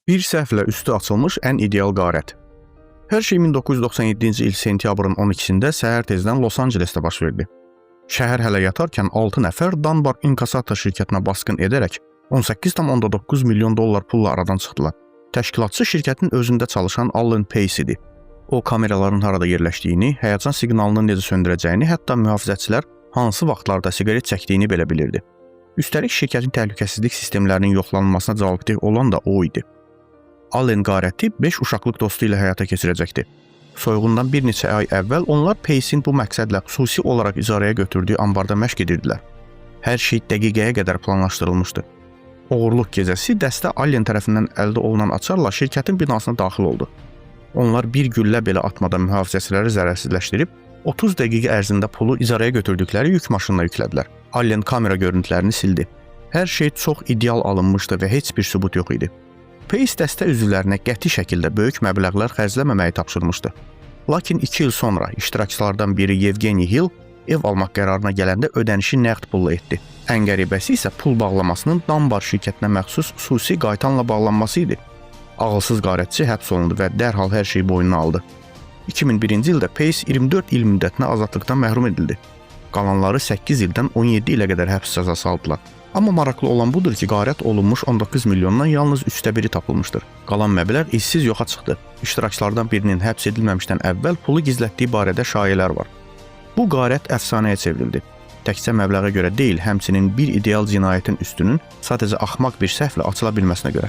Bir səhvlə üstü açılmış ən ideal qarət. Hər şey 1997-ci il sentyabrın 12-sində səhər tezdən Los Ancelesdə baş verdi. Şəhər hələ yatarkən 6 nəfər Dunbar İnkassator şirkətinə basqın edərək 18,9 milyon dollar pulla aradan çıxdılar. Təşkilatçı şirkətin özündə çalışan Alan Pace idi. O, kameraların harada yerləşdiyini, həyəcan siqnalını necə söndürəcəyini, hətta mühafizəçilər hansı vaxtlarda siqaret çəkdiyini belə bilirdi. Üstəlik, şirkətin təhlükəsizlik sistemlərinin yoxlanılmasına cavabdeh olan da o idi. Allen qarəti 5 uşaqlıq dostu ilə həyata keçirəcəkdi. Soyğundan bir neçə ay əvvəl onlar Pace'in bu məqsədlə xüsusi olaraq icarəyə götürdüyü ambarda məşq edirdilər. Hər şey dəqiqəyə qədər planlaşdırılmışdı. Oğurluq gecəsi dəstə Allen tərəfindən əldə olunan açarla şirkətin binasına daxil oldu. Onlar bir güllə belə atmadan mühafizəçiləri zərərsizləşdirib, 30 dəqiqə ərzində pulu icarəyə götürdükləri yük maşınına yüklədilər. Allen kamera görüntülərini sildi. Hər şey çox ideal alınmışdı və heç bir sübut yox idi. Pace dəstə üzvlərinə qəti şəkildə böyük məbləğlər xərcləməməyi tapşırmışdı. Lakin 2 il sonra iştirakçılardan biri Yevgeni Hill ev almaq qərarına gələndə ödənişi nəqd pulla etdi. Ən qəribəsi isə pul bağlamasının Dunbar şirkətinə məxsus xüsusi qaytanla bağlanması idi. Ağılsız qarətçi həbs olundu və dərhal hər şeyi boynuna aldı. 2001-ci ildə Pace 24 il müddətinə azadlıqdan məhrum edildi. Qalanları 8 ildən 17 ilə qədər həbs cəzası aldılar. Amma maraqlı olan budur ki, qarət olunmuş 19 milyondan yalnız 1/3 tapılmışdır. Qalan məbləğ izsiz yoxa çıxdı. İştirakçılardan birinin həbs edilməmişdən əvvəl pulu gizlətdiyi barədə şayələr var. Bu qarət əfsanəyə çevrildi. Təkcə məbləğə görə deyil, həmçinin bir ideal cinayətin üstünün sadəcə axmaq bir səhvlə açıla bilməsinə görə.